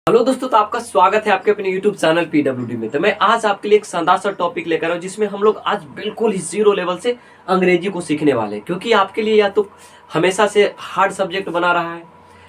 Hello दोस्तों, तो आपका स्वागत है आपके अपने YouTube चैनल PWD में। तो मैं आज आपके लिए एक शानदार सा टॉपिक लेकर आया हूं जिसमें हम लोग आज बिल्कुल ही जीरो लेवल से अंग्रेजी को सीखने वाले हैं, क्योंकि आपके लिए या तो हमेशा से हार्ड सब्जेक्ट बना रहा है,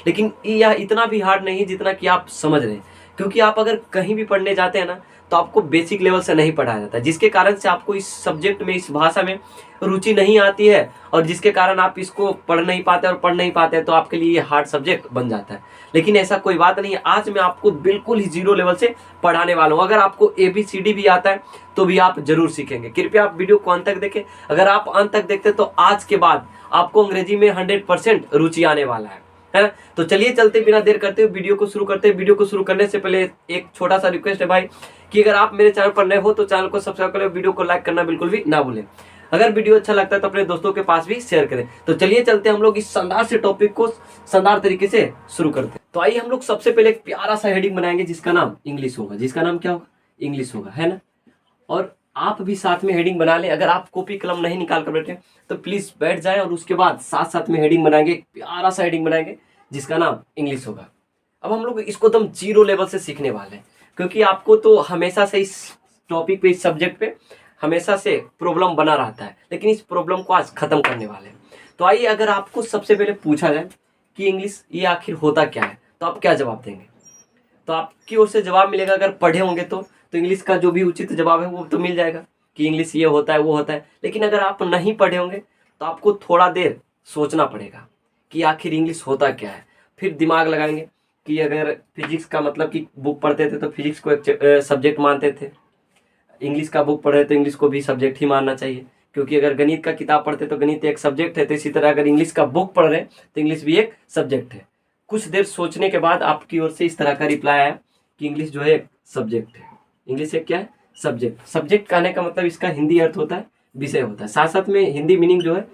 लेकिन यह इतना भी हार्ड नहीं जितना कि आप समझ रहे हैं। क्योंकि आप अगर कहीं भी पढ़ने जाते हैं ना, तो आपको बेसिक लेवल से नहीं पढ़ाया जाता, जिसके कारण से आपको इस सब्जेक्ट में, इस भाषा में रुचि नहीं आती है, और जिसके कारण आप इसको पढ़ नहीं पाते, और पढ़ नहीं पाते हैं तो आपके लिए ये हार्ड सब्जेक्ट बन जाता है। लेकिन ऐसा कोई बात नहीं है, आज मैं आपको बिल्कुल ही जीरो लेवल से पढ़ाने वाला हूँ। अगर आपको ABCD भी आता है तो भी आप जरूर सीखेंगे। कृपया आप वीडियो को अंत तक देखें। अगर आप अंत तक देखते तो आज के बाद आपको अंग्रेजी में 100% रुचि आने वाला है ना। तो चलिए चलते बिना देर करते हुए वीडियो को शुरू करते हैं। वीडियो को शुरू करने से पहले एक छोटा सा रिक्वेस्ट है भाई, कि अगर आप मेरे चैनल पर नए हो तो चैनल को सब्सक्राइब करें, वीडियो को लाइक करना बिल्कुल भी ना भूलें। अगर वीडियो अच्छा लगता है तो अपने दोस्तों के पास भी शेयर करें। तो चलिए चलते हम लोग इस शानदार से टॉपिक को शानदार तरीके से शुरू करते हैं। तो आइए हम लोग सबसे पहले एक प्यारा सा हेडिंग बनाएंगे जिसका नाम इंग्लिश होगा। जिसका नाम क्या होगा? इंग्लिश होगा, है ना। और आप भी साथ में हेडिंग बना लें। अगर आप कॉपी कलम नहीं निकाल कर बैठे तो प्लीज बैठ जाए, और उसके बाद साथ साथ में हेडिंग बनाएंगे, एक प्यारा सा हेडिंग बनाएंगे जिसका नाम इंग्लिश होगा। अब हम लोग इसको एकदम जीरो लेवल से सीखने वाले हैं, क्योंकि आपको तो हमेशा से इस टॉपिक पे, इस सब्जेक्ट पे हमेशा से प्रॉब्लम बना रहता है, लेकिन इस प्रॉब्लम को आज खत्म करने वाले हैं। तो आइए, अगर आपको सबसे पहले पूछा जाए कि इंग्लिश ये आखिर होता क्या है, तो आप क्या जवाब देंगे? तो आपकी ओर से जवाब मिलेगा, अगर पढ़े होंगे तो इंग्लिश का जो भी उचित जवाब है वो तो मिल जाएगा कि इंग्लिश ये होता है, वो होता है। लेकिन अगर आप नहीं पढ़े होंगे तो आपको थोड़ा देर सोचना पड़ेगा कि आखिर इंग्लिश होता क्या है। फिर दिमाग लगाएंगे कि अगर फिजिक्स का मतलब कि बुक पढ़ते थे तो फिजिक्स को एक सब्जेक्ट मानते थे, इंग्लिश का बुक पढ़े तो इंग्लिश को भी सब्जेक्ट ही मानना चाहिए, क्योंकि अगर गणित का किताब पढ़ते तो गणित एक सब्जेक्ट है, तो इसी तरह अगर इंग्लिश का बुक पढ़ रहे हैं तो इंग्लिश भी एक सब्जेक्ट है। कुछ देर सोचने के बाद आपकी ओर से इस तरह का रिप्लाई आया कि इंग्लिश जो है एक सब्जेक्ट है। इंग्लिश एक क्या है? सब्जेक्ट। सब्जेक्ट कहने का मतलब इसका हिंदी अर्थ होता है विषय होता है। साथ साथ में हिंदी मीनिंग जो है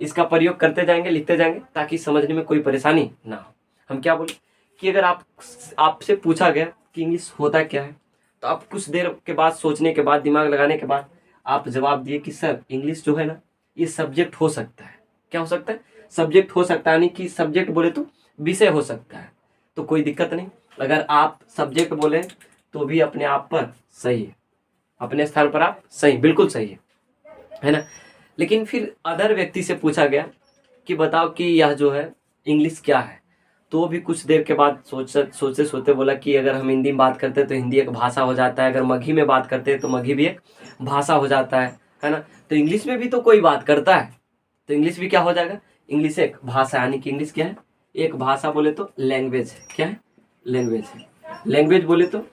इसका प्रयोग करते जाएंगे, लिखते जाएंगे, ताकि समझने में कोई परेशानी ना हो। हम क्या बोले कि अगर आपसे पूछा गया कि इंग्लिश होता क्या है, तो आप कुछ देर के बाद, सोचने के बाद, दिमाग लगाने के बाद आप जवाब दिए कि सर इंग्लिश जो है ना, ये सब्जेक्ट हो सकता है। क्या हो सकता है? सब्जेक्ट हो सकता है, यानी कि सब्जेक्ट बोले तो विषय हो सकता है। तो कोई दिक्कत नहीं, अगर आप सब्जेक्ट बोले तो भी अपने आप पर सही है, अपने स्थान पर आप सही, बिल्कुल सही है ना। लेकिन फिर अदर व्यक्ति से पूछा गया कि बताओ कि यह जो है इंग्लिश क्या है, तो भी कुछ देर के बाद सोचते सोचते बोला कि अगर हम हिंदी में बात करते हैं तो हिंदी एक भाषा हो जाता है, अगर मगही में बात करते हैं तो मगही भी एक भाषा हो जाता है ना। तो इंग्लिश में भी तो कोई बात करता है, तो इंग्लिश भी क्या हो जाएगा? इंग्लिश एक भाषा, यानी कि इंग्लिश क्या है? एक भाषा बोले तो लैंग्वेज है। क्या है? लैंग्वेज है। लैंग्वेज बोले तो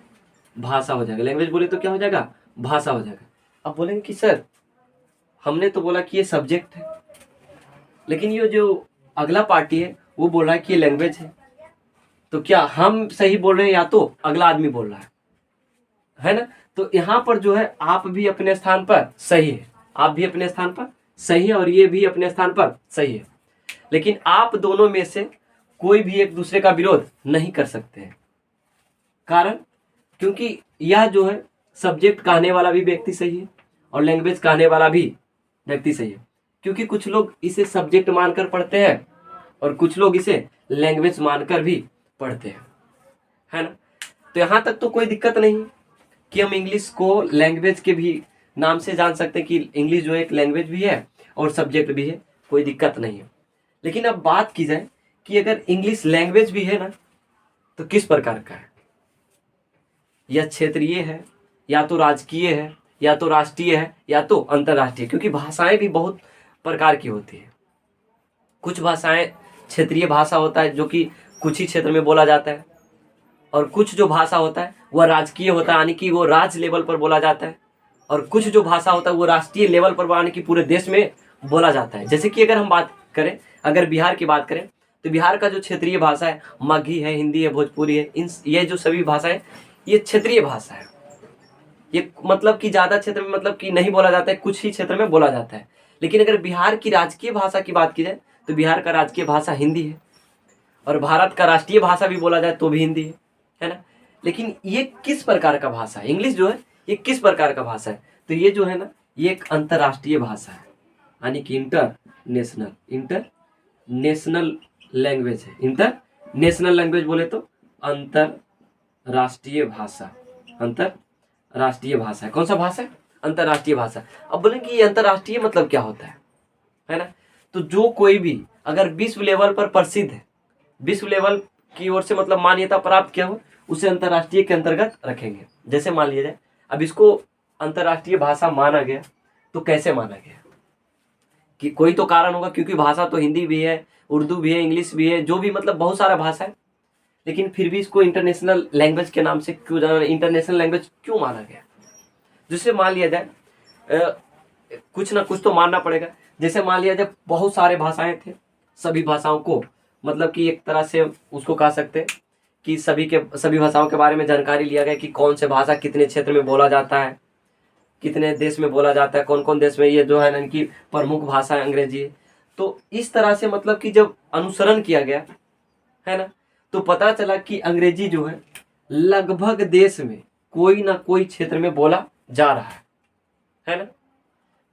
भाषा हो जाएगा, लैंग्वेज बोले तो क्या हो जाएगा? भाषा हो जाएगा। अब बोलेंगे कि सर हमने तो बोला कि ये सब्जेक्ट है, लेकिन ये जो अगला पार्टी है वो बोल रहा है कि ये लैंग्वेज है। तो क्या हम सही बोल रहे हैं या तो अगला आदमी बोल रहा है ना। तो यहाँ पर जो है आप भी अपने स्थान पर सही है, आप भी अपने स्थान पर सही है, और ये भी अपने स्थान पर सही है। लेकिन आप दोनों में से कोई भी एक दूसरे का विरोध नहीं कर सकते हैं। कारण, क्योंकि यह जो है सब्जेक्ट कहने वाला भी व्यक्ति सही है, और लैंग्वेज कहने वाला भी व्यक्ति सही है। क्योंकि कुछ लोग इसे सब्जेक्ट मानकर पढ़ते हैं, और कुछ लोग इसे लैंग्वेज मानकर भी पढ़ते हैं, है ना। तो यहाँ तक तो कोई दिक्कत नहीं कि हम इंग्लिश को लैंग्वेज के भी नाम से जान सकते हैं, कि इंग्लिश जो एक लैंग्वेज भी है और सब्जेक्ट भी है, कोई दिक्कत नहीं है। लेकिन अब बात की जाए कि अगर इंग्लिश लैंग्वेज भी है ना, तो किस प्रकार का है? यह क्षेत्रीय है, या तो राजकीय है, या तो राष्ट्रीय है, या तो अंतर्राष्ट्रीय। क्योंकि भाषाएं भी बहुत प्रकार की होती है। कुछ भाषाएं क्षेत्रीय भाषा होता है जो कि कुछ ही क्षेत्र में बोला जाता है, और कुछ जो भाषा होता है वह राजकीय होता है, यानी कि वो राज्य लेवल पर बोला जाता है, और कुछ जो भाषा होता है वो राष्ट्रीय लेवल पर, यानी कि पूरे देश में बोला जाता है। जैसे कि अगर हम बात करें, अगर बिहार की बात करें, तो बिहार का जो क्षेत्रीय भाषा है मगही है, हिंदी है, भोजपुरी है। ये जो सभी भाषाएं ये क्षेत्रीय भाषा है। ये मतलब कि ज़्यादा क्षेत्र में मतलब कि नहीं बोला जाता है, कुछ ही क्षेत्र में बोला जाता है। लेकिन अगर बिहार की राजकीय भाषा की बात की जाए तो बिहार का राजकीय भाषा हिंदी है, और भारत का राष्ट्रीय भाषा भी बोला जाए तो भी हिंदी है ना। लेकिन ये किस प्रकार का भाषा है? इंग्लिश जो है ये किस प्रकार का भाषा है? तो ये जो है ना, ये एक अंतर्राष्ट्रीय भाषा है, यानी कि इंटरनेशनल लैंग्वेज है। इंटरनेशनल लैंग्वेज बोले तो राष्ट्रीय भाषा, अंतरराष्ट्रीय भाषा है। कौन सा भाषा है? अंतरराष्ट्रीय भाषा। अब बोलेंगे ये अंतरराष्ट्रीय मतलब क्या होता है ना? तो जो कोई भी अगर विश्व लेवल पर प्रसिद्ध है, विश्व लेवल की ओर से मतलब मान्यता प्राप्त किया हो, उसे अंतरराष्ट्रीय के अंतर्गत रखेंगे। जैसे मान लिया जाए अब इसको अंतरराष्ट्रीय भाषा माना गया, तो कैसे माना गया? कि कोई तो कारण होगा, क्योंकि भाषा तो हिंदी भी है, उर्दू भी है, इंग्लिश भी है, जो भी मतलब बहुत सारा भाषा है, लेकिन फिर भी इसको इंटरनेशनल लैंग्वेज के नाम से क्यों जाना, इंटरनेशनल लैंग्वेज क्यों माना गया? जिससे मान लिया जाए कुछ ना कुछ तो मानना पड़ेगा। जैसे मान लिया जाए बहुत सारे भाषाएं थे, सभी भाषाओं को मतलब कि एक तरह से उसको कह सकते हैं कि सभी भाषाओं के बारे में जानकारी लिया गया कि कौन से भाषा कितने क्षेत्र में बोला जाता है, कितने देश में बोला जाता है, कौन कौन देश में ये जो है ना इनकी प्रमुख भाषा है अंग्रेजी है। तो इस तरह से मतलब कि जब अनुसरण किया गया है ना, तो पता चला कि अंग्रेजी जो है लगभग देश में कोई ना कोई क्षेत्र में बोला जा रहा है ना?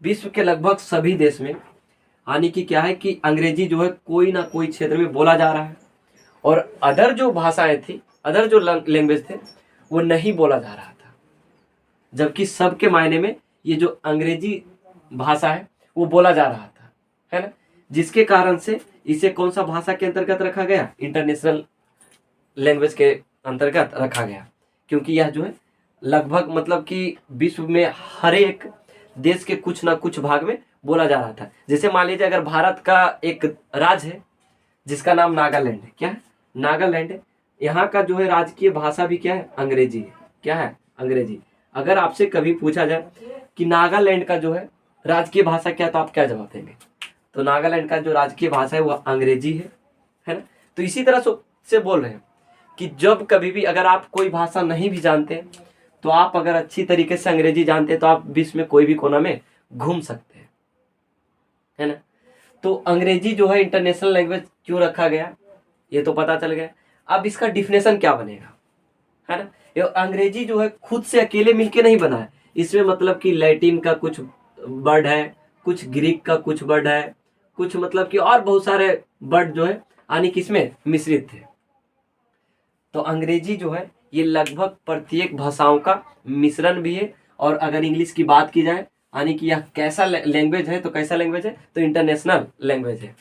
विश्व के लगभग सभी देश में यानी कि क्या है कि अंग्रेजी जो है कोई ना कोई क्षेत्र में बोला जा रहा है, और अदर जो भाषाएं थी, अदर जो लैंग्वेज थे, वो नहीं बोला जा रहा था, जबकि सबके मायने में ये जो अंग्रेजी भाषा है वो बोला जा रहा था, है ना? जिसके कारण से इसे कौन सा भाषा के अंतर्गत रखा गया? इंटरनेशनल लैंग्वेज के अंतर्गत रखा गया, क्योंकि यह जो है लगभग मतलब कि विश्व में हर एक देश के कुछ ना कुछ भाग में बोला जा रहा था। जैसे मान लीजिए अगर भारत का एक राज्य है जिसका नाम नागालैंड है, क्या है? नागालैंड है। यहाँ का जो है राजकीय भाषा भी क्या है? अंग्रेजी है। क्या है? अंग्रेजी। अगर आपसे कभी पूछा जाए कि नागालैंड का जो है राजकीय भाषा क्या है, तो आप क्या जवाब देंगे? तो नागालैंड का जो राजकीय भाषा है वो अंग्रेजी है ना? तो इसी तरह से बोल रहे हैं कि जब कभी भी अगर आप कोई भाषा नहीं भी जानते, तो आप अगर अच्छी तरीके से अंग्रेजी जानते हैं तो आप विश्व में कोई भी कोना में घूम सकते हैं, है ना? तो अंग्रेजी जो है इंटरनेशनल लैंग्वेज क्यों रखा गया, ये तो पता चल गया। अब इसका डिफिनेशन क्या बनेगा, है ना? ये अंग्रेजी जो है खुद से अकेले मिलके नहीं बना है, इसमें मतलब कि लैटिन का कुछ वर्ड है, कुछ ग्रीक का कुछ वर्ड है, कुछ मतलब कि और बहुत सारे वर्ड जो है यानी कि इसमें मिश्रित थे। तो अंग्रेजी जो है ये लगभग प्रत्येक भाषाओं का मिश्रण भी है। और अगर इंग्लिश की बात की जाए यानी कि यह कैसा लैंग्वेज है, तो कैसा लैंग्वेज है? तो इंटरनेशनल लैंग्वेज है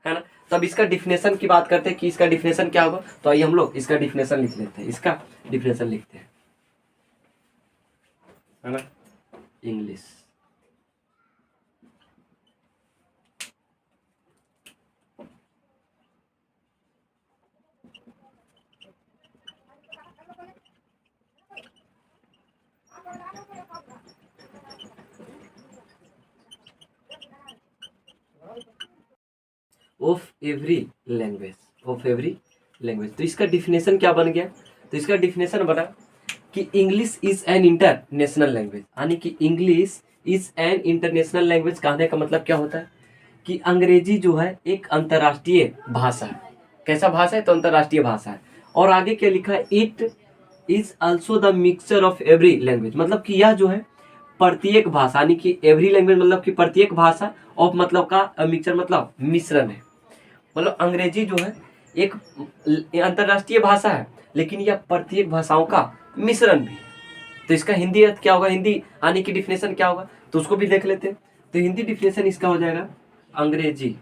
ना? तो अब इसका डिफिनेशन की बात करते हैं कि इसका डिफिनेशन क्या होगा। तो आइए हम लोग इसका डिफिनेशन लिख लेते हैं, इसका डिफिनेशन लिखते हैं, है ना? English. Of every language, of every language. तो इसका डिफिनेशन क्या बन गया? तो इसका डिफिनेशन बना कि English is an international language, यानी कि English is an international language. कहने का मतलब क्या होता है कि अंग्रेजी जो है एक अंतर्राष्ट्रीय भाषा है। कैसा भाषा है? तो अंतर्राष्ट्रीय भाषा है। और आगे क्या लिखा है? It is also the mixture of every language, मतलब कि यह जो है प्रत्येक भाषा, यानी कि एवरी लैंग्वेज मतलब कि प्रत्येक भाषा, ऑफ मतलब का मिक्सचर मतलब मिश्रण है। मतलब अंग्रेजी जो है एक अंतरराष्ट्रीय भाषा है, लेकिन यह प्रत्येक भाषाओं का मिश्रण भी है। तो इसका हिंदी अर्थ क्या होगा? हिंदी आने की डिफिनेशन क्या होगा, तो उसको भी देख लेते हैं। तो हिंदी डिफिनेशन इसका हो जाएगा अंग्रेजी,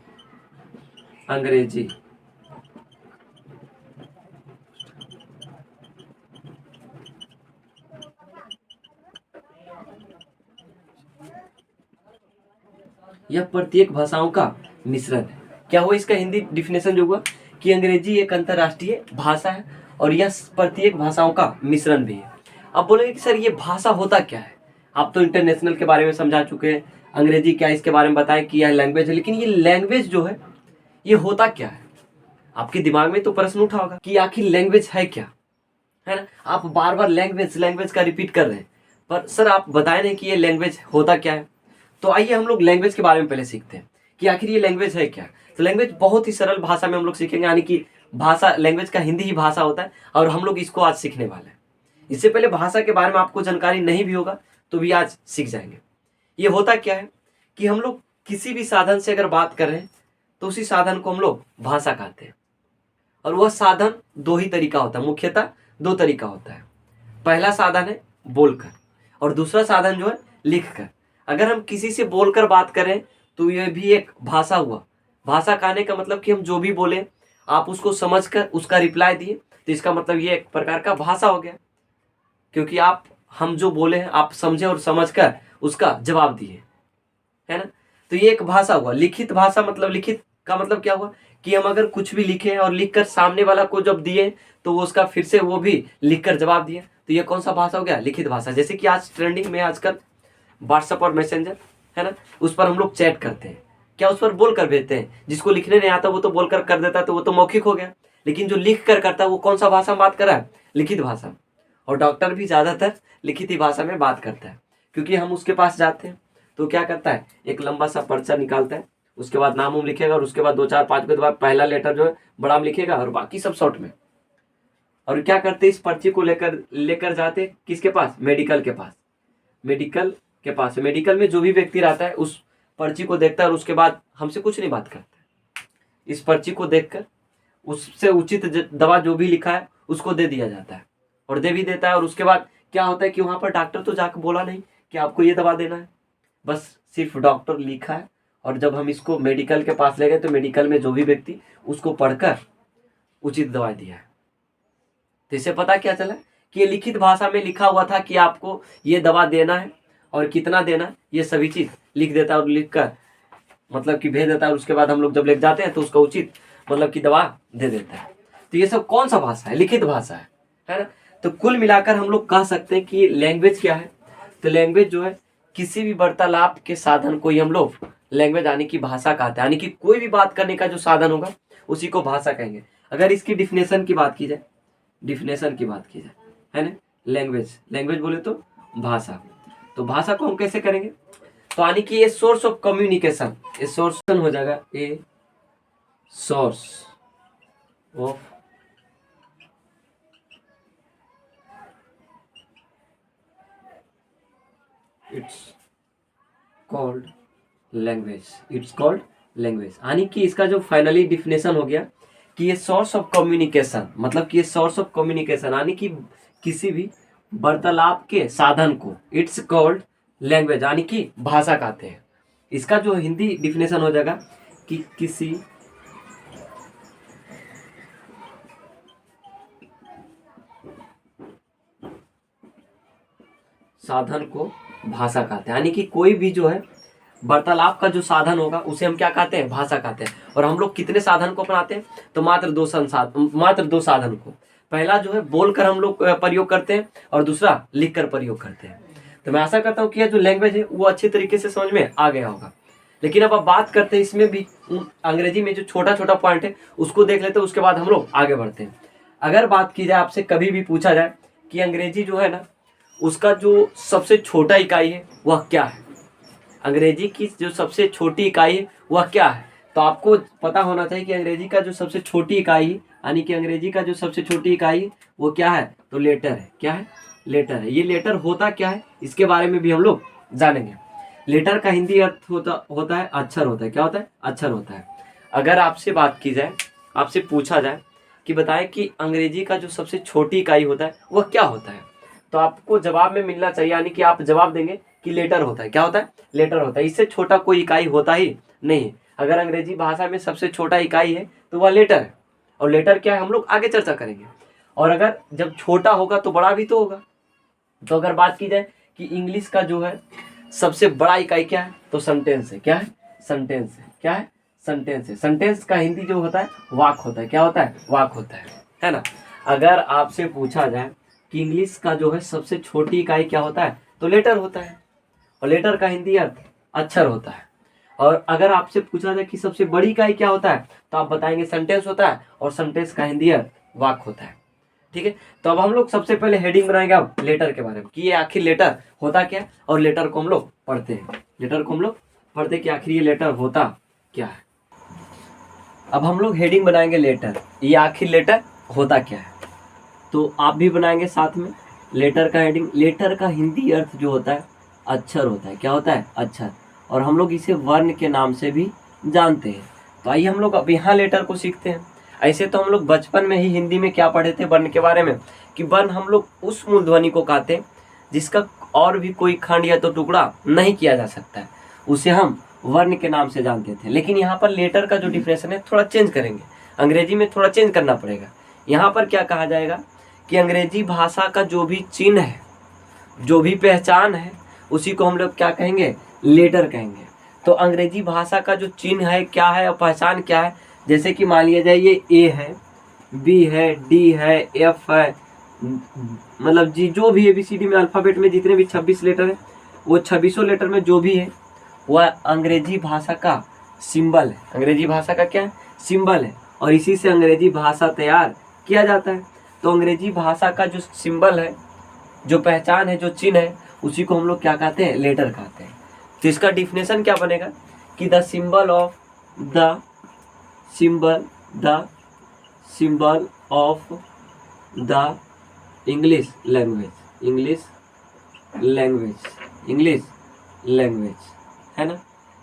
अंग्रेजी यह प्रत्येक भाषाओं का मिश्रण है। क्या हुआ इसका हिंदी डिफिनेशन जो हुआ कि अंग्रेजी एक अंतरराष्ट्रीय भाषा है और यह प्रत्येक भाषाओं का मिश्रण भी है। अब बोलेंगे कि सर ये भाषा होता क्या है? आप तो इंटरनेशनल के बारे में समझा चुके हैं, अंग्रेजी क्या इसके बारे में बताएं कि यह लैंग्वेज है, लेकिन ये लैंग्वेज जो है ये होता क्या है? आपके दिमाग में तो प्रश्न उठा होगा कि आखिर लैंग्वेज है क्या, है ना? आप बार बार लैंग्वेज लैंग्वेज का रिपीट कर रहे हैं, पर सर आप बताए नहीं कि ये लैंग्वेज होता क्या है। तो आइए हम लोग लैंग्वेज के बारे में पहले सीखते हैं कि आखिर ये लैंग्वेज है क्या। तो लैंग्वेज बहुत ही सरल भाषा में हम लोग सीखेंगे, यानी कि भाषा, लैंग्वेज का हिंदी ही भाषा होता है और हम लोग इसको आज सीखने वाले हैं। इससे पहले भाषा के बारे में आपको जानकारी नहीं भी होगा तो भी आज सीख जाएंगे। ये होता क्या है कि हम लोग किसी भी साधन से अगर बात कर रहे हैं तो उसी साधन को हम लोग भाषा कहते हैं। और वह साधन दो ही तरीका होता है, मुख्यतः दो तरीका होता है। पहला साधन है बोलकर और दूसरा साधन जो है लिखकर। अगर हम किसी से बोलकर बात करें तो ये भी एक भाषा हुआ। भाषा कहने का मतलब कि हम जो भी बोले आप उसको समझकर उसका रिप्लाई दिए, तो इसका मतलब ये एक प्रकार का भाषा हो गया, क्योंकि आप हम जो बोले हैं आप समझे और समझकर उसका जवाब दिए, है ना। तो ये एक भाषा हुआ। लिखित भाषा मतलब, लिखित का मतलब क्या हुआ कि हम अगर कुछ भी लिखे और लिखकर सामने वाला को जब दिए तो वो उसका फिर से वो भी लिखकर जवाब दिए, तो ये कौन सा भाषा हो गया, लिखित भाषा। जैसे कि आज ट्रेंडिंग में आजकल व्हाट्सएप और मैसेंजर, है ना, उस पर हम लोग चैट करते हैं, क्या उस पर बोल कर भेजते हैं। जिसको लिखने नहीं आता वो तो बोलकर कर देता है, तो वो तो मौखिक हो गया। लेकिन जो लिख कर करता है वो कौन सा भाषा में बात कर रहा है, लिखित भाषा। और डॉक्टर भी ज़्यादातर लिखित ही भाषा में बात करता है, क्योंकि हम उसके पास जाते हैं तो क्या करता है, एक लंबा सा पर्चा निकालता है, उसके बाद नाम उम लिखेगा और उसके बाद 2 4 5 के बाद पहला लेटर जो है बड़ा में लिखेगा और बाकी सब शॉर्ट में। और क्या करते, इस पर्ची को लेकर लेकर जाते किसके पास, मेडिकल के पास। मेडिकल के पास, मेडिकल में जो भी व्यक्ति रहता है उस पर्ची को देखता है और उसके बाद हमसे कुछ नहीं बात करता। इस पर्ची को देखकर उससे उचित दवा जो भी लिखा है उसको दे दिया जाता है और दे भी देता है। और उसके बाद क्या होता है कि वहाँ पर डॉक्टर तो जाकर बोला नहीं कि आपको ये दवा देना है, बस सिर्फ डॉक्टर लिखा है। और जब हम इसको मेडिकल के पास ले गए तो मेडिकल में जो भी व्यक्ति उसको पढ़कर उचित दवा दिया है। तो इससे पता क्या चला कि ये लिखित भाषा में लिखा हुआ था कि आपको ये दवा देना है और कितना देना है, ये सभी चीज़ लिख देता है और लिख कर मतलब कि भेज देता है। और उसके बाद हम लोग जब लेके जाते हैं तो उसका उचित मतलब कि दवा दे देता है। तो ये सब कौन सा भाषा है, लिखित भाषा है ना। तो कुल मिलाकर हम लोग कह सकते हैं कि लैंग्वेज क्या है, तो लैंग्वेज जो है किसी भी वार्तालाप के साधन को ही हम लोग लैंग्वेज यानी कि भाषा कहते हैं। यानी कि कोई भी बात करने का जो साधन होगा उसी को भाषा कहेंगे। अगर इसकी डिफिनेशन की बात की जाए, डिफिनेशन की बात की जाए, है ना, लैंग्वेज, लैंग्वेज बोले तो भाषा। तो भाषा को हम कैसे करेंगे, तो यानी कि ये सोर्स ऑफ कम्युनिकेशन, ये सोर्स हो जाएगा, a source of its called language, it's called language. यानी कि इसका जो फाइनली डिफिनेशन हो गया कि ये सोर्स ऑफ कम्युनिकेशन, मतलब कि ये सोर्स ऑफ कम्युनिकेशन यानी कि किसी भी वार्तालाप के साधन को इट्स कॉल्ड लैंग्वेज यानी कि भाषा कहते हैं। इसका जो हिंदी डिफिनेशन हो जाएगा कि किसी साधन को भाषा कहते हैं। यानी कि कोई भी जो है वार्तालाप का जो साधन होगा उसे हम क्या कहते हैं, भाषा कहते हैं। और हम लोग कितने साधन को अपनाते हैं, तो मात्र दो साधन को। पहला जो है बोलकर हम लोग प्रयोग करते हैं और दूसरा लिखकर प्रयोग करते हैं। तो मैं आशा करता हूँ कि यह जो लैंग्वेज है वो अच्छे तरीके से समझ में आ गया होगा। लेकिन अब बात करते हैं इसमें भी अंग्रेजी में जो छोटा छोटा पॉइंट है उसको देख लेते हैं, उसके बाद हम लोग आगे बढ़ते हैं। अगर बात की जाए, आपसे कभी भी पूछा जाए कि अंग्रेजी जो है ना उसका जो सबसे छोटा इकाई है वह क्या है, अंग्रेजी की जो सबसे छोटी इकाई है वह क्या है, तो आपको पता होना चाहिए कि अंग्रेजी का जो सबसे छोटी इकाई यानी कि अंग्रेजी का जो सबसे छोटी इकाई वो क्या है, तो लेटर है। क्या है, लेटर है। ये लेटर होता क्या है इसके बारे में भी हम लोग जानेंगे। लेटर का हिंदी अर्थ होता है अक्षर होता है। क्या होता है, अक्षर होता है। अगर आपसे बात की जाए, आपसे पूछा जाए कि बताएं कि अंग्रेजी का जो सबसे छोटी इकाई होता है वह क्या होता है, तो आपको जवाब में मिलना चाहिए, यानी कि आप जवाब देंगे कि लेटर होता है। क्या होता है, लेटर होता है। इससे छोटा कोई इकाई होता ही नहीं है। अगर अंग्रेजी भाषा में सबसे छोटा इकाई है तो वह लेटर है। और लेटर क्या है हम लोग आगे चर्चा करेंगे। और अगर जब छोटा होगा तो बड़ा भी तो होगा। तो अगर बात की जाए कि इंग्लिश का जो है सबसे बड़ा इकाई क्या है, तो सेंटेंस है। क्या है, सेंटेंस है। क्या है, सेंटेंस है। सेंटेंस का हिंदी जो होता है वाक होता है। क्या होता है, वाक होता है ना। अगर आपसे पूछा जाए कि इंग्लिश का जो है सबसे छोटी इकाई क्या होता है, तो लेटर होता है। और लेटर का हिंदी अर्थ अक्षर होता है। और अगर आपसे पूछा जाए कि सबसे बड़ी इकाई क्या होता है, तो आप बताएंगे सेंटेंस होता है। और सेंटेंस का हिंदी अर्थ वाक होता है। ठीक है, तो अब हम लोग सबसे पहले हेडिंग बनाएंगे अब लेटर के बारे में कि ये आखिर लेटर होता क्या है, और लेटर को हम लोग पढ़ते हैं। लेटर को हम लोग पढ़ते हैं कि आखिर ये लेटर होता क्या है। अब हम लोग हेडिंग बनाएंगे लेटर, ये आखिर लेटर होता क्या है। तो आप भी बनाएंगे साथ में लेटर का हेडिंग। लेटर का हिंदी अर्थ जो होता है अक्षर होता है। क्या होता है, अक्षर। और हम लोग इसे वर्ण के नाम से भी जानते हैं। तो आइए हम लोग अब यहाँ लेटर को सीखते हैं। ऐसे तो हम लोग बचपन में ही हिंदी में क्या पढ़े थे वर्ण के बारे में, कि वर्ण हम लोग उस मूलध्वनि को कहते हैं जिसका और भी कोई खंड या तो टुकड़ा नहीं किया जा सकता है, उसे हम वर्ण के नाम से जानते थे। लेकिन यहाँ पर लेटर का जो डिफिनेशन है थोड़ा चेंज करेंगे, अंग्रेजी में थोड़ा चेंज करना पड़ेगा। यहाँ पर क्या कहा जाएगा कि अंग्रेजी भाषा का जो भी चिन्ह है, जो भी पहचान है, उसी को हम लोग क्या कहेंगे, लेटर कहेंगे। तो अंग्रेजी भाषा का जो चिन्ह है क्या है और पहचान क्या है, जैसे कि मान लिया जाए ये ए है, बी है, डी है, एफ है, मतलब जी जो भी ABCD में अल्फ़ाबेट में जितने भी 26 लेटर है, वो 26 लेटर में जो भी है वह अंग्रेजी भाषा का सिंबल है। अंग्रेजी भाषा का क्या है, सिंबल है, और इसी से अंग्रेजी भाषा तैयार किया जाता है। तो अंग्रेजी भाषा का जो सिंबल है, जो पहचान है, जो चिन्ह है, उसी को हम लोग क्या कहते हैं, लेटर कहते हैं। तो इसका डिफिनेशन क्या बनेगा कि the symbol of the English language है ना,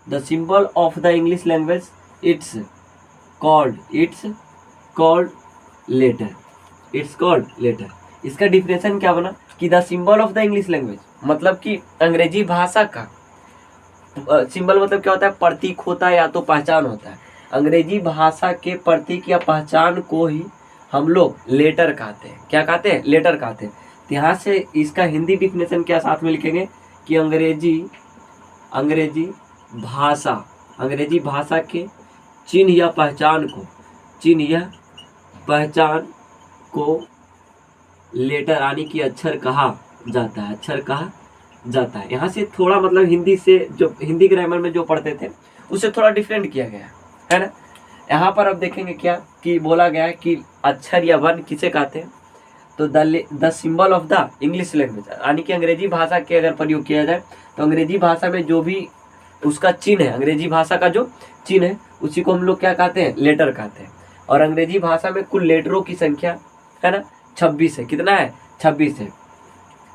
the symbol of the English language it's called letter. इसका डिफिनेशन क्या बना कि the symbol of the English language, मतलब कि अंग्रेजी भाषा का सिंबल मतलब क्या होता है, प्रतीक होता है या तो पहचान होता है। अंग्रेजी भाषा के प्रतीक या पहचान को ही हम लोग लेटर कहते हैं। क्या कहते हैं, लेटर कहते हैं। तो यहाँ से इसका हिंदी डिफिनेशन क्या साथ में लिखेंगे कि अंग्रेजी भाषा के चिन्ह या पहचान को लेटर यानी कि अक्षर कहा जाता है। यहाँ से थोड़ा मतलब हिंदी से जो हिंदी ग्रामर में जो पढ़ते थे उससे थोड़ा डिफरेंट किया गया है ना। यहाँ पर अब देखेंगे क्या कि बोला गया है कि अक्षर या वर्ण किसे कहते हैं, तो the symbol of the English language, यानी कि अंग्रेजी भाषा के अगर प्रयोग किया जाए तो अंग्रेजी भाषा में जो भी उसका चिन्ह है, अंग्रेजी भाषा का जो चिन्ह है, उसी को हम लोग क्या कहते हैं, लेटर कहते हैं। और अंग्रेजी भाषा में कुल लेटरों की संख्या है ना 26 है। कितना है, 26 है।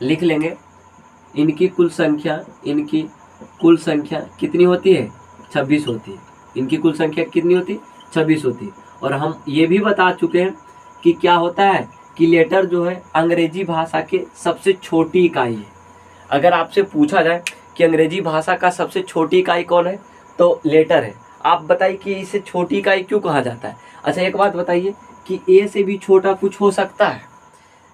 लिख लेंगे इनकी कुल संख्या कितनी होती है, 26 होती है। इनकी कुल संख्या कितनी होती है, 26 होती है। और हम ये भी बता चुके हैं कि क्या होता है कि लेटर जो है अंग्रेजी भाषा के सबसे छोटी इकाई है। अगर आपसे पूछा जाए कि अंग्रेजी भाषा का सबसे छोटी इकाई कौन है, तो लेटर है। आप बताइए कि इसे छोटी इकाई क्यों कहा जाता है। अच्छा एक बात बताइए कि ए से भी छोटा कुछ हो सकता है,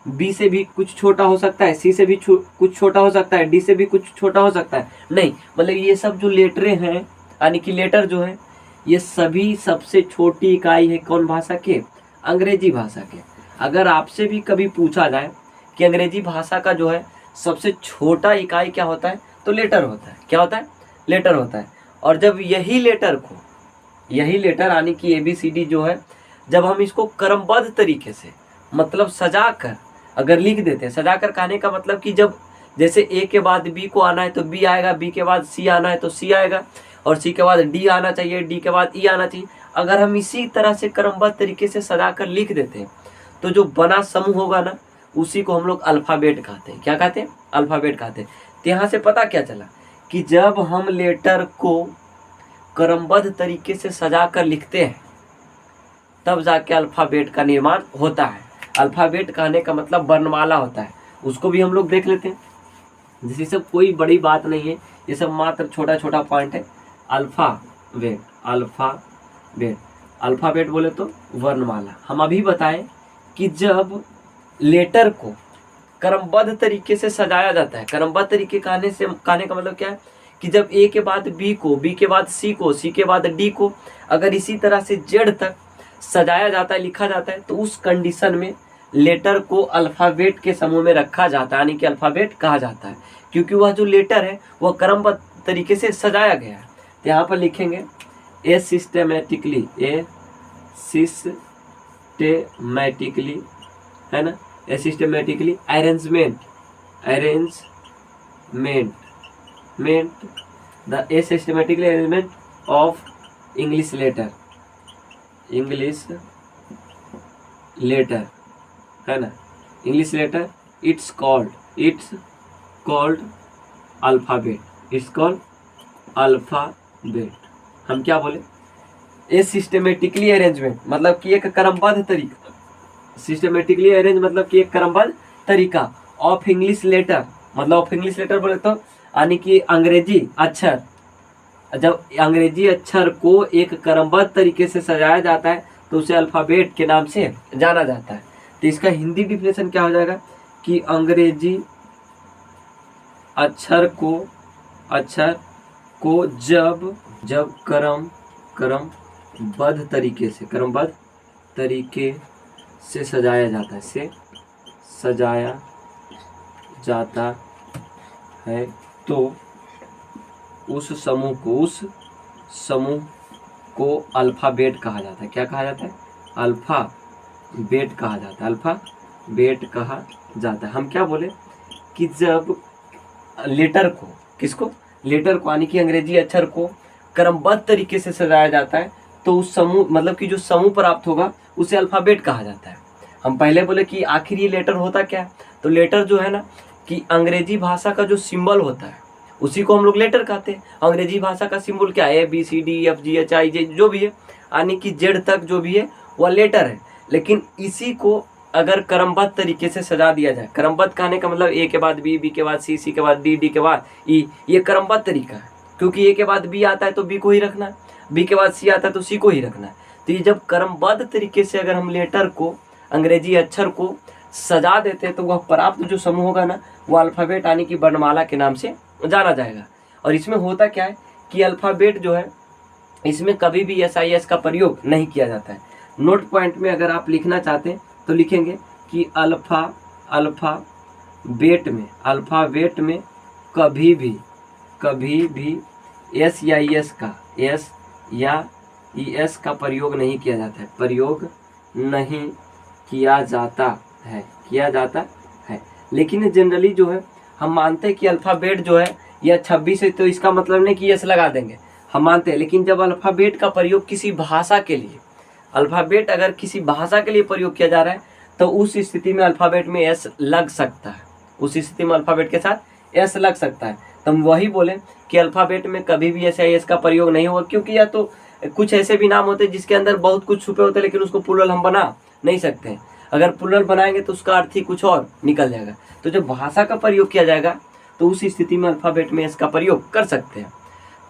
बी से भी कुछ छोटा हो सकता है, सी से भी कुछ छोटा हो सकता है, डी से भी कुछ छोटा हो सकता है, नहीं, मतलब ये सब जो लेटरें हैं यानी कि लेटर जो है ये सभी सबसे छोटी इकाई है कौन भाषा के, अंग्रेजी भाषा के। अगर आपसे भी कभी पूछा जाए कि अंग्रेजी भाषा का जो है सबसे छोटा इकाई क्या होता है, तो लेटर होता है। क्या होता है, लेटर होता है। और जब यही लेटर यानी कि ABCD जो है, जब हम इसको क्रमबद्ध तरीके से मतलब सजा कर अगर लिख देते हैं, सजा कर कहने का मतलब कि जब जैसे A के बाद B को आना है तो B आएगा, B के बाद C आना है तो C आएगा, और C के बाद D आना चाहिए, D के बाद E आना चाहिए। अगर हम इसी तरह से क्रमबद्ध तरीके से सजा कर लिख देते हैं तो जो बना समूह होगा ना, उसी को हम लोग अल्फ़ाबेट कहते हैं। क्या कहते हैं, अल्फ़ाबेट कहते हैं। तो यहाँ से पता क्या चला कि जब हम लेटर को क्रमबद्ध तरीके से सजा कर लिखते हैं तब जाके अल्फ़ाबेट का निर्माण होता है। अल्फ़ाबेट कहने का मतलब वर्णमाला होता है, उसको भी हम लोग देख लेते हैं। जैसे सब कोई बड़ी बात नहीं है, ये सब मात्र छोटा छोटा पॉइंट है। अल्फ़ाबेट बोले तो वर्णमाला। हम अभी बताएं कि जब लेटर को क्रमबद्ध तरीके से सजाया जाता है, क्रमबद्ध तरीके कहने का मतलब क्या है कि जब A के बाद B को, B के बाद C को, C के बाद D को अगर इसी तरह से Z तक सजाया जाता है, लिखा जाता है, तो उस कंडीशन में लेटर को अल्फ़ाबेट के समूह में रखा जाता है, यानी कि अल्फ़ाबेट कहा जाता है, क्योंकि वह जो लेटर है वह क्रमबद्ध तरीके से सजाया गया है। तो यहाँ पर लिखेंगे ए सिस्टेमेटिकली है ना, a systematically arrangement the a systematically arrangement of English letter है ना, English letter it's called alphabet. हम क्या बोले ए सिस्टमेटिकली अरेंजमेंट मतलब कि एक क्रमबद्ध तरीका, सिस्टमेटिकली अरेंज मतलब कि एक क्रमबद्ध तरीका ऑफ इंग्लिश लेटर, मतलब ऑफ इंग्लिश लेटर बोले तो यानी कि अंग्रेजी अक्षर, जब अंग्रेजी अक्षर को एक क्रमबद्ध तरीके से सजाया जाता है तो उसे अल्फ़ाबेट के नाम से जाना जाता है। तो इसका हिंदी डिफिनेशन क्या हो जाएगा कि अंग्रेजी अक्षर को जब क्रमबद्ध तरीके से सजाया जाता है तो उस समूह को अल्फ़ाबेट कहा जाता है। क्या कहा जाता है? अल्फ़ाबेट कहा जाता है। हम क्या बोले कि जब लेटर को, किसको? लेटर को यानी कि अंग्रेजी अक्षर को क्रमबद्ध तरीके से सजाया जाता है तो उस समूह मतलब कि जो समूह प्राप्त होगा उसे अल्फ़ाबेट कहा जाता है। हम पहले बोले कि आखिर ये लेटर होता क्या है, तो लेटर जो है ना कि अंग्रेजी भाषा का जो सिंबल होता है उसी को हम लोग लेटर कहते हैं। अंग्रेजी भाषा का सिंबल क्या है? ABCDEFGHIJ जो भी है यानी कि जेड तक जो भी है वह लेटर है। लेकिन इसी को अगर क्रमबद्ध तरीके से सजा दिया जाए, क्रमबद्ध कहने का मतलब ए के बाद बी, बी के बाद सी, सी के बाद डी, डी के बाद ई, ये क्रमबद्ध तरीका है। क्योंकि ए के बाद बी आता है तो बी को ही रखना है, बी के बाद सी आता है तो सी को ही रखना है। तो ये जब क्रमबद्ध तरीके से अगर हम लेटर को, अंग्रेजी अक्षर को सजा देते हैं तो वह प्राप्त जो समूह होगा ना वो अल्फ़ाबेट यानी कि वर्णमाला के नाम से जाना जाएगा। और इसमें होता क्या है कि अल्फ़ाबेट जो है इसमें कभी भी SIS का प्रयोग नहीं किया जाता है। नोट पॉइंट में अगर आप लिखना चाहते हैं तो लिखेंगे कि अल्फ़ाबेट में कभी भी S या ES का प्रयोग नहीं किया जाता है। लेकिन जनरली जो है हम मानते हैं कि अल्फ़ाबेट जो है यह 26 है तो इसका मतलब नहीं कि एस लगा देंगे, हम मानते हैं। लेकिन जब अल्फ़ाबेट का प्रयोग किसी भाषा के लिए, अल्फ़ाबेट अगर किसी भाषा के लिए प्रयोग किया जा रहा है तो उस स्थिति में अल्फ़ाबेट में एस लग सकता है, उस स्थिति में अल्फ़ाबेट के साथ एस लग सकता है। तो हम वही बोले कि अल्फ़ाबेट में कभी भी SIS का प्रयोग नहीं होगा, क्योंकि या तो कुछ ऐसे भी नाम होते हैं जिसके अंदर बहुत कुछ छुपे होते हैं लेकिन उसको प्लूरल हम बना नहीं सकते हैं। अगर प्लूरल बनाएंगे तो उसका अर्थ ही कुछ और निकल जाएगा। तो जब भाषा का प्रयोग किया जाएगा तो उस स्थिति में अल्फ़ाबेट में इसका प्रयोग कर सकते हैं।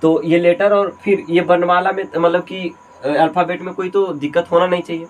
तो ये लेटर और फिर ये वर्णमाला में मतलब कि अल्फ़ाबेट में कोई तो दिक्कत होना नहीं चाहिए।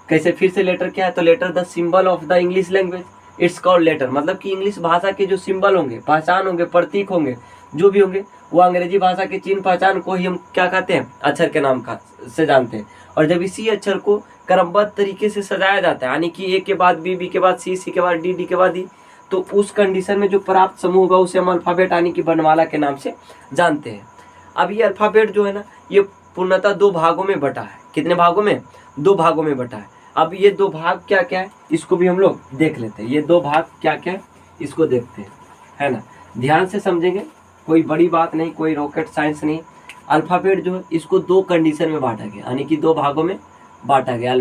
कैसे? फिर से लेटर क्या है? तो letter the symbol of the English language, it's called letter. मतलब कि इंग्लिश भाषा के जो सिंबल होंगे, पहचान होंगे, प्रतीक होंगे, जो भी होंगे वो अंग्रेजी भाषा के चिन्ह पहचान को ही हम क्या कहते हैं? अक्षर के नाम का से जानते हैं। और जब इसी अक्षर को क्रमबद्ध तरीके से सजाया जाता है यानी कि ए के बाद बी, बी के बाद सी, सी के बाद डी, डी के बाद ई, तो उस कंडीशन में जो प्राप्त समूह होगा उसे हम अल्फ़ाबेट यानी कि वर्णमाला के नाम से जानते हैं। अब ये अल्फ़ाबेट जो है ना ये पूर्णतः 2 भागों में बटा है। कितने भागों में? 2 भागों में बटा है। अब ये 2 भाग क्या क्या है इसको भी हम लोग देख लेते हैं। ये 2 भाग क्या क्या है इसको देखते हैं, है ना। ध्यान से समझेंगे, कोई बड़ी बात नहीं, कोई रॉकेट साइंस नहीं। अल्फ़ाबेट जो है इसको 2 कंडीशन में बांटा गया यानी कि 2 भागों में बांटा गया।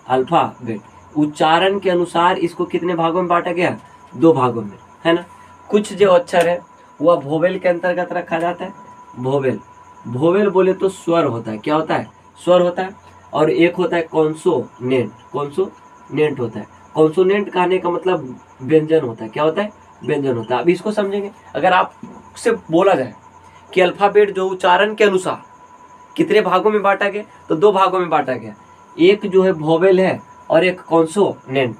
अल्फ़ाबेट उच्चारण के अनुसार इसको कितने भागों में बांटा गया? 2 भागों में, है ना। कुछ जो अक्षर है वह वोवेल के अंतर्गत रखा जाता है। वोवेल बोले तो स्वर होता है। क्या होता है? स्वर होता है। और एक होता है कॉन्सोनेंट होता है। कॉन्सोनेंट कहने का मतलब व्यंजन होता है। क्या होता है? व्यंजन होता है। अब इसको समझेंगे। अगर आपसे बोला जाए कि अल्फ़ाबेट जो उच्चारण के अनुसार कितने भागों में बांटा गया, तो 2 भागों में बांटा गया। एक जो है वोवेल है और एक कॉन्सोनेंट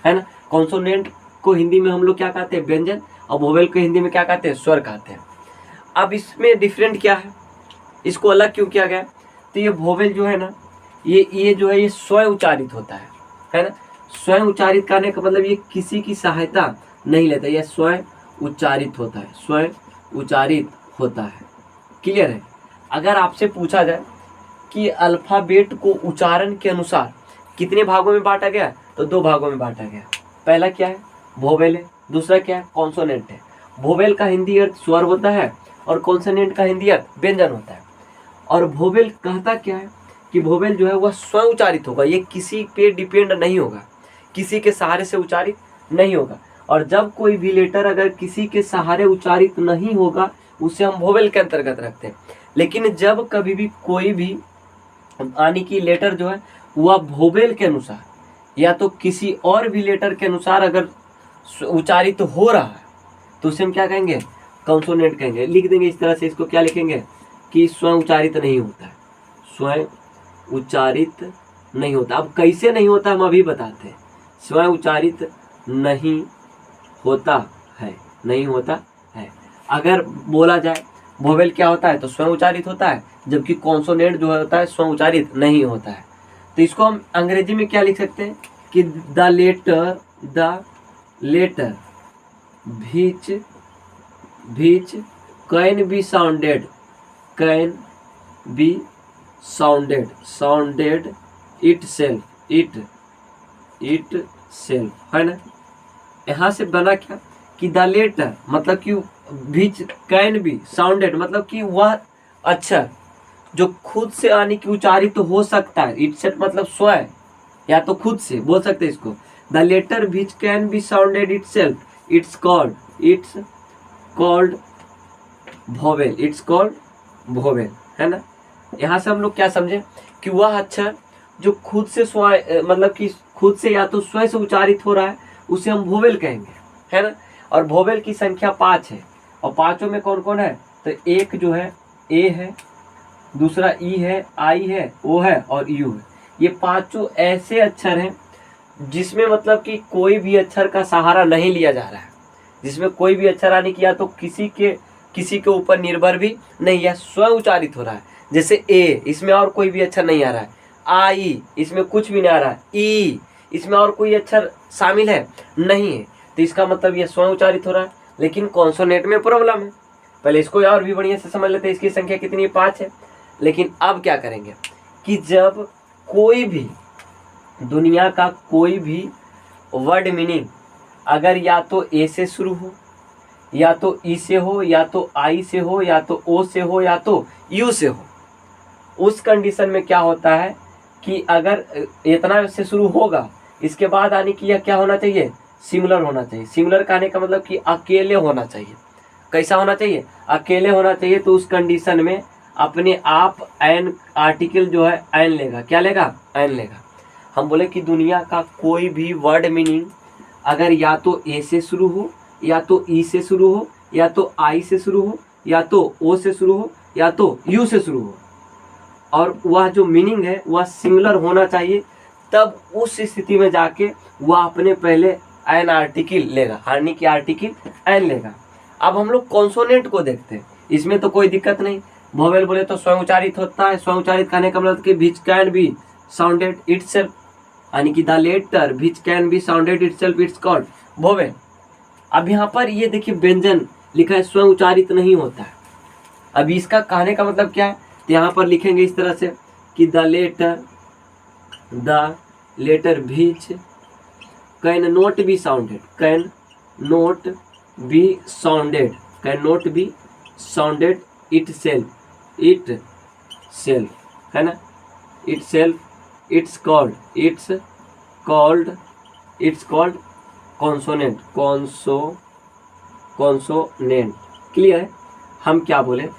है ना। कॉन्सोनेंट को हिंदी में हम लोग क्या कहते हैं? व्यंजन। और वोवेल को हिंदी में क्या कहते हैं? स्वर कहते हैं। अब इसमें डिफरेंट क्या है, इसको अलग क्यों किया गया? तो ये वोवेल जो है ना ये जो है ये स्वयं उच्चारित होता है ना। स्वयं उच्चारित करने का मतलब ये किसी की सहायता नहीं लेता, यह स्वयं उच्चारित होता है। क्लियर है? अगर आपसे पूछा जाए कि अल्फ़ाबेट को उच्चारण के अनुसार कितने भागों में बांटा गया, तो 2 भागों में बांटा गया। पहला क्या है? वोवेल है। दूसरा क्या है? कॉन्सोनेंट है। वोवेल का हिंदी अर्थ स्वर होता है और कॉन्सोनेंट का हिंदी अर्थ व्यंजन होता है। और वोवेल कहता क्या है कि वोवेल जो है वह स्वयं उच्चारित होगा, ये किसी पे डिपेंड नहीं होगा, किसी के सहारे से उच्चारित नहीं होगा। और जब कोई भी लेटर अगर किसी के सहारे उच्चारित नहीं होगा उसे हम वोवेल के अंतर्गत रखते हैं। लेकिन जब कभी भी कोई भी यानी कि लेटर जो है वह वोवेल के अनुसार या तो किसी और भी लेटर के अनुसार अगर उच्चारित तो हो रहा है तो उसे हम क्या कहेंगे, कॉन्सोनेंट कहेंगे। लिख देंगे इस तरह से, इसको क्या लिखेंगे कि स्वयं उच्चारित नहीं होता है, स्वयं उच्चारित नहीं होता। अब कैसे नहीं होता हम अभी बताते हैं। स्वयं उच्चारित नहीं होता है, नहीं होता है। अगर बोला जाए वोवेल क्या होता है तो स्वयं उच्चारित होता है, जबकि कॉन्सोनेंट जो होता है स्वयं उच्चारित नहीं होता है। तो इसको हम अंग्रेजी में क्या लिख सकते हैं कि the letter which can be sounded itself है ना। यहाँ से बना क्या कि द लेटर मतलब कि which can be sounded मतलब कि वह अक्षर जो खुद से यानी कि उच्चारित तो हो सकता है, इटसेल्फ मतलब स्वयं या तो खुद से बोल सकते हैं इसको। The letter which can be sounded itself it's called vowel है ना। यहाँ से हम लोग क्या समझे कि वह अक्षर जो खुद से स्वयं मतलब कि खुद से या तो स्वयं से उच्चारित हो रहा है उसे हम वोवेल कहेंगे, है ना। और वोवेल की संख्या 5 है और पांचों में कौन कौन है तो एक जो है ए है, दूसरा ई है, आई है, ओ है और यू है। ये पांचों ऐसे अक्षर हैं जिसमें मतलब कि कोई भी अक्षर का सहारा नहीं लिया जा रहा है, जिसमें कोई भी अक्षर आने की या तो किसी के ऊपर निर्भर भी नहीं है, स्वयं उच्चारित हो रहा है। जैसे ए, इसमें और कोई भी अक्षर नहीं आ रहा है। आई, इसमें कुछ भी नहीं आ रहा है। ई, इसमें और कोई अक्षर शामिल है नहीं है, तो इसका मतलब ये स्वयं उच्चारित हो रहा है। लेकिन कॉन्सोनेंट में प्रॉब्लम है। पहले इसको और भी बढ़िया से समझ लेते हैं। इसकी संख्या कितनी है 5 है। लेकिन अब क्या करेंगे कि जब कोई भी दुनिया का कोई भी वर्ड मीनिंग अगर या तो ए से शुरू हो या तो ई से हो या तो आई से हो या तो ओ से हो या तो यू से हो, उस कंडीशन में क्या होता है कि अगर इतना से शुरू होगा इसके बाद आने की यह क्या होना चाहिए, सिमिलर होना चाहिए। सिमिलर कहने का मतलब कि अकेले होना चाहिए। कैसा होना चाहिए, अकेले होना चाहिए। तो उस कंडीशन में अपने आप एन आर्टिकल जो है एन लेगा। क्या लेगा, एन लेगा। हम बोले कि दुनिया का कोई भी वर्ड मीनिंग अगर या तो ए से शुरू हो या तो ई से शुरू हो या तो आई से शुरू हो या तो ओ से शुरू हो या तो यू से शुरू हो और वह जो मीनिंग है वह सिमिलर होना चाहिए, तब उस स्थिति में जाके वह अपने पहले एन आर्टिकल लेगा, यानी कि आर्टिकल एन लेगा। अब हम लोग कॉन्सोनेंट को देखते हैं। इसमें तो कोई दिक्कत नहीं। वोवेल बोले तो स्वयं उच्चारित होता है। स्वयं उच्चारित कहने का मतलब कि which can be sounded itself, यानी कि the letter which can be sounded itself it's called vowel। अब यहाँ पर ये देखिए व्यंजन लिखा है स्वयं उच्चारित नहीं होता है। अब इसका कहने का मतलब क्या है तो यहाँ पर लिखेंगे इस तरह से कि the letter which cannot be sounded itself है ना। itself it's called consonant clear है। हम क्या बोले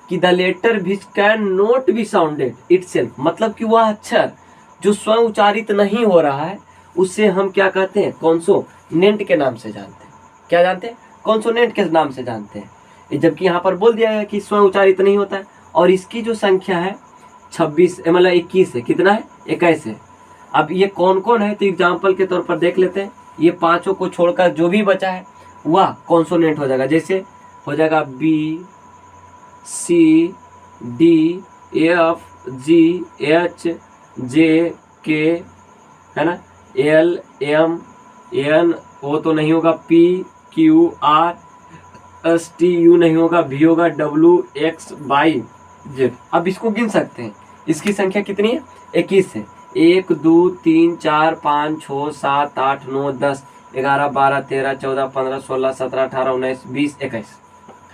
कि the letter which cannot be sounded itself मतलब कि वह अक्षर जो स्वयं उच्चारित नहीं हो रहा है उससे हम क्या कहते हैं, कॉन्सोनेंट के नाम से जानते हैं। क्या जानते हैं, कॉन्सोनेंट के नाम से जानते हैं। जबकि यहाँ पर बोल दिया है कि स्वयं उच्चारित नहीं होता है। और इसकी जो संख्या है 26 मतलब 21 है। कितना है, 21 है। अब ये कौन कौन है तो एग्जाम्पल के तौर पर देख लेते हैं। ये पांचों को छोड़कर जो भी बचा है वह कॉन्सोनेंट हो जाएगा। जैसे हो जाएगा B C D F G H J K है ना, एल एम एन ओ तो नहीं होगा, P Q R S T U नहीं होगा, वी होगा, डब्ल्यू एक्स वाई जेड। अब इसको गिन सकते हैं। इसकी संख्या कितनी है, 21 है। 1 2 3 4 5 6 7 8 9 10 11 12 13 14 15 16 17 18 19 20 21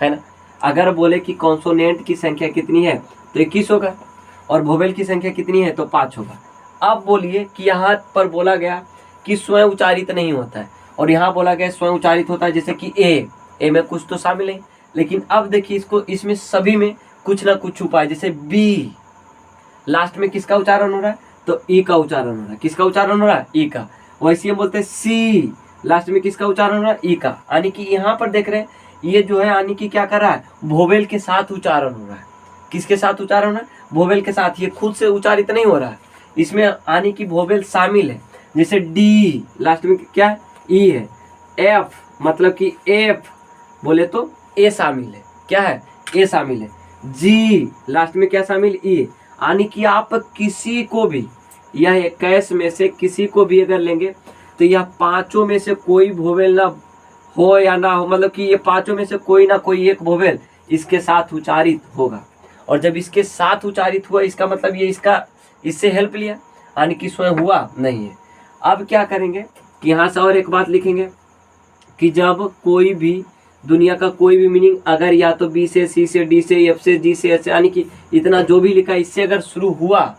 है ना। अगर बोले कि कॉन्सोनेंट की संख्या कितनी है तो 21 होगा और वोवेल की संख्या कितनी है तो 5 होगा। अब बोलिए कि यहाँ पर बोला गया कि स्वयं उच्चारित नहीं होता है और यहाँ बोला गया स्वयं उच्चारित होता है। जैसे कि ए में कुछ तो शामिल है, लेकिन अब देखिए इसको इसमें सभी में कुछ ना कुछ छुपा है। जैसे बी लास्ट में किसका उच्चारण हो रहा है, तो ई का उच्चारण हो रहा है। किसका उच्चारण हो रहा है, ई का। वैसे हम बोलते हैं सी लास्ट में किसका उच्चारण हो रहा है, ई का। यानी कि यहाँ पर देख रहे हैं ये जो है यानी कि क्या कर रहा है, वोवेल के साथ उच्चारण हो रहा है। किसके साथ उच्चारण हो रहा है, वोवेल के साथ। ये खुद से उच्चारित नहीं हो रहा है, इसमें यानी कि वोवेल शामिल है। जैसे डी लास्ट में क्या है, ई है। एफ मतलब कि एफ बोले तो ए शामिल है। क्या है, ए शामिल है। जी लास्ट में क्या शामिल, ई। यानी कि आप किसी को भी यह 21 में से किसी को भी अगर लेंगे तो यह पांचों में से कोई वोवेल ना हो या ना हो, मतलब कि ये पांचों में से कोई ना कोई एक वोवेल इसके साथ उच्चारित होगा। और जब इसके साथ उच्चारित हुआ इसका मतलब ये इसका इससे हेल्प लिया, यानी कि स्वयं हुआ नहीं है। अब क्या करेंगे कि यहाँ से और एक बात लिखेंगे कि जब कोई भी दुनिया का कोई भी मीनिंग अगर या तो बी से, सी से, डी से, एफ से, जी से, एच से, यानी कि इतना जो भी लिखा है इससे अगर शुरू हुआ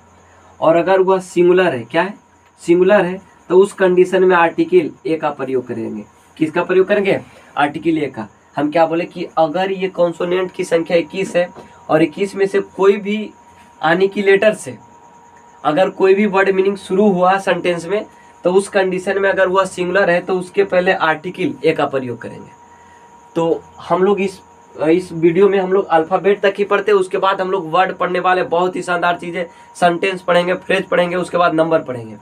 और अगर वह सिंगुलर है, क्या है, सिंगुलर है, तो उस कंडीशन में आर्टिकल ए का प्रयोग करेंगे। किसका प्रयोग करेंगे, आर्टिकल ए का। हम क्या बोले कि अगर ये कॉन्सोनेंट की संख्या 21 है और 21 में से कोई भी यानी कि लेटर से अगर कोई भी वर्ड मीनिंग शुरू हुआ सेंटेंस में, तो उस कंडीशन में अगर वह सिंगुलर है तो उसके पहले आर्टिकल ए का प्रयोग करेंगे। तो हम लोग इस वीडियो में हम लोग अल्फ़ाबेट तक ही पढ़ते हैं, उसके बाद हम लोग वर्ड पढ़ने वाले, बहुत ही शानदार चीज़ें, सेंटेंस पढ़ेंगे, फ्रेज पढ़ेंगे, उसके बाद नंबर पढ़ेंगे।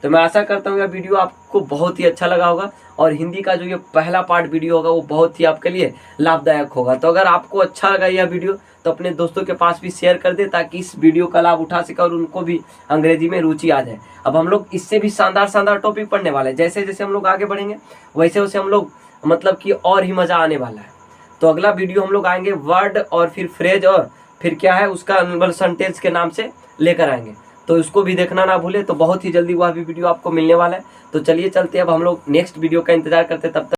तो मैं आशा करता हूँ यह वीडियो आपको बहुत ही अच्छा लगा होगा और हिंदी का जो ये पहला पार्ट वीडियो होगा वो बहुत ही आपके लिए लाभदायक होगा। तो अगर आपको अच्छा लगा यह वीडियो तो अपने दोस्तों के पास भी शेयर कर दे ताकि इस वीडियो का लाभ उठा सके और उनको भी अंग्रेजी में रुचि आ जाए। अब हम लोग इससे भी शानदार शानदार टॉपिक पढ़ने वाले हैं। जैसे जैसे हम लोग आगे बढ़ेंगे वैसे वैसे हम लोग मतलब कि और ही मज़ा आने वाला है। तो अगला वीडियो हम लोग आएंगे वर्ड और फिर फ्रेज और फिर क्या है उसका मतलब सेंटेंस के नाम से लेकर आएंगे, तो उसको भी देखना ना भूले। तो बहुत ही जल्दी वह भी वीडियो आपको मिलने वाला है। तो चलिए चलते हैं, अब हम लोग नेक्स्ट वीडियो का इंतजार करते हैं। तब तक